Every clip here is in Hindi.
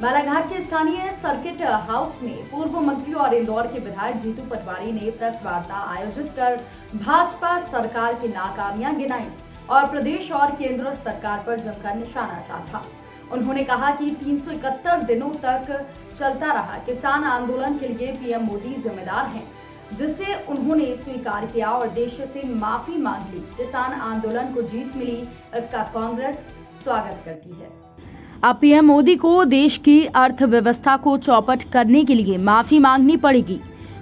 बालाघाट के स्थानीय सर्किट हाउस में पूर्व मंत्री और इंदौर के विधायक जीतू पटवारी ने प्रेस वार्ता आयोजित कर भाजपा सरकार की नाकामियां गिनाई और प्रदेश और केंद्र सरकार पर जमकर निशाना साधा। उन्होंने कहा कि 371 दिनों तक चलता रहा किसान आंदोलन के लिए पीएम मोदी जिम्मेदार हैं, जिसे उन्होंने स्वीकार किया और देश से माफी मांग ली। किसान आंदोलन को जीत मिली, इसका कांग्रेस स्वागत करती है। अब पीएम मोदी को देश की अर्थव्यवस्था को चौपट करने के लिए माफी मांगनी पड़ेगी।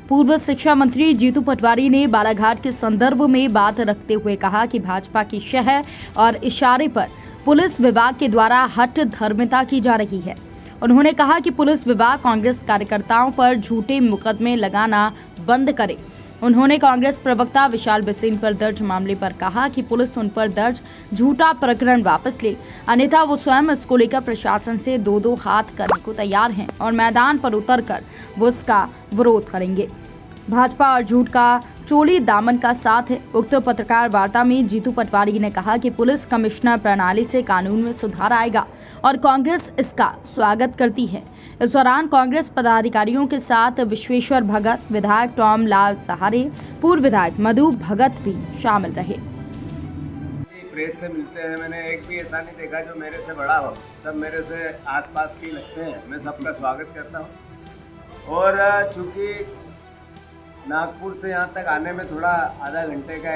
पूर्व शिक्षा मंत्री जीतू पटवारी ने बालाघाट के संदर्भ में बात रखते हुए कहा कि भाजपा की शह और इशारे पर पुलिस विभाग के द्वारा हठ धर्मिता की जा रही है। उन्होंने कहा कि पुलिस विभाग कांग्रेस कार्यकर्ताओं पर झूठे मुकदमे लगाना बंद करे। उन्होंने कांग्रेस प्रवक्ता विशाल बिसेन पर दर्ज मामले पर कहा कि पुलिस उन पर दर्ज झूठा प्रकरण वापस ले, अन्यथा वो स्वयं इसको लेकर प्रशासन से दो हाथ करने को तैयार हैं और मैदान पर उतरकर वो इसका विरोध करेंगे। भाजपा और झूठ का चोली दामन का साथ है। उक्त पत्रकार वार्ता में जीतू पटवारी ने कहा कि पुलिस कमिश्नर प्रणाली से कानून में सुधार आएगा और कांग्रेस इसका स्वागत करती है। इस दौरान कांग्रेस पदाधिकारियों के साथ विश्वेश्वर भगत, विधायक टॉम लाल सहारे, पूर्व विधायक मधु भगत भी शामिल रहे। प्रेस से मिलते हैं, मैंने एक भी ऐसा नहीं देखा जो मेरे से बड़ा हो, सब मेरे से आसपास के लगते हैं। मैं सबका स्वागत करता हूँ और चूंकि नागपुर से यहाँ तक आने में थोड़ा आधा घंटे का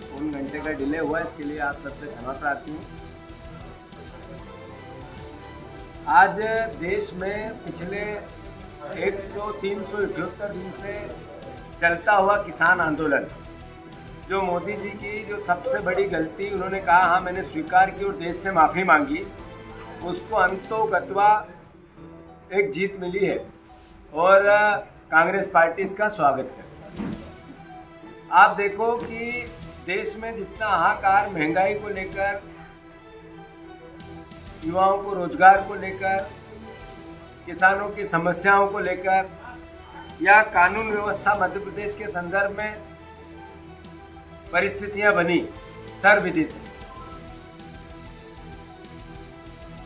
पौन घंटे का डिले हुआ, इसके लिए आप सबसे क्षमा प्रार्थी हूँ। आज देश में पिछले 378 दिन से चलता हुआ किसान आंदोलन, जो मोदी जी की जो सबसे बड़ी गलती उन्होंने कहा हाँ मैंने स्वीकार की और देश से माफ़ी मांगी, उसको अंतोगत्वा एक जीत मिली है और कांग्रेस पार्टी इसका स्वागत करती है। आप देखो कि देश में जितना हाहाकार महंगाई को लेकर, युवाओं को रोजगार को लेकर, किसानों की समस्याओं को लेकर या कानून व्यवस्था मध्य प्रदेश के संदर्भ में परिस्थितियां बनी, सर्वविदित।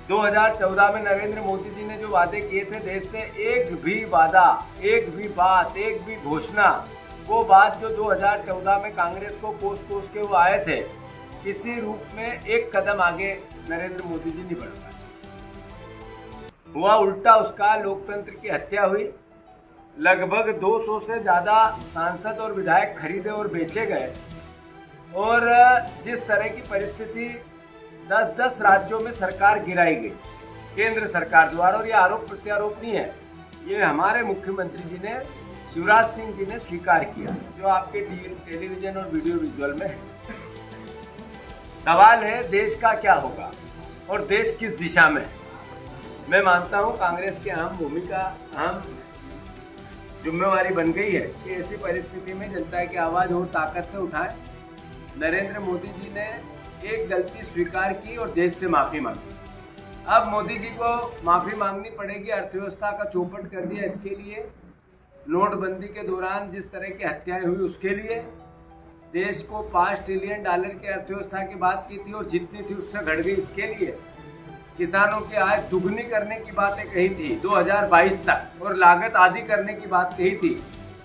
2014 में नरेंद्र मोदी जी ने जो वादे किए थे देश से, एक भी वादा, एक भी बात, एक भी घोषणा, वो बात जो 2014 में कांग्रेस को कोस के वो आए थे, किसी रूप में एक कदम आगे नरेंद्र मोदी जी नहीं बढ़ पाए। हुआ उल्टा, उसका लोकतंत्र की हत्या हुई। लगभग 200 से ज्यादा सांसद और विधायक खरीदे और बेचे गए और जिस तरह की परिस्थिति 10-10 राज्यों में सरकार गिराई गई केंद्र सरकार द्वारा, और ये आरोप प्रत्यारोप नहीं है, ये हमारे मुख्यमंत्री जी ने, शिवराज सिंह जी ने स्वीकार किया, जो आपके टेलीविजन और वीडियो विजुअल में है। सवाल है देश का क्या होगा और देश किस दिशा में है। मैं मानता हूं कांग्रेस की अहम भूमिका, अहम जिम्मेवारी बन गई है कि ऐसी परिस्थिति में जनता की आवाज और ताकत से उठाएं। नरेंद्र मोदी जी ने एक गलती स्वीकार की और देश से माफी मांगी। अब मोदी जी को माफी मांगनी पड़ेगी, अर्थव्यवस्था का चौपट कर दिया इसके लिए, नोटबंदी के दौरान जिस तरह की हत्याएं हुई उसके लिए, देश को $5 ट्रिलियन की अर्थव्यवस्था की बात की थी और जितनी थी उससे घट गई इसके लिए, किसानों की आय दुगनी करने की बातें कही थी 2022 तक और लागत आधी करने की बात कही थी,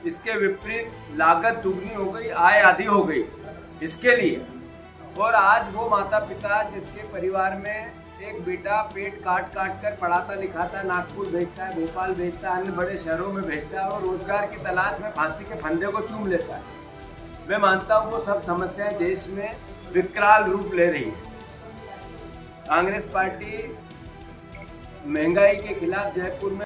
इसके विपरीत लागत दुगनी हो गई, आय आधी हो गई इसके लिए। और आज वो माता पिता जिसके परिवार में एक बेटा पेट काट कर पढ़ाता लिखाता, नागपुर भेजता है, भोपाल भेजता है, अन्य बड़े शहरों में भेजता है और रोजगार की तलाश में फांसी के फंदे को चूम लेता है, मैं मानता हूँ वो सब समस्याएं देश में विकराल रूप ले रही है। कांग्रेस पार्टी महंगाई के खिलाफ जयपुर में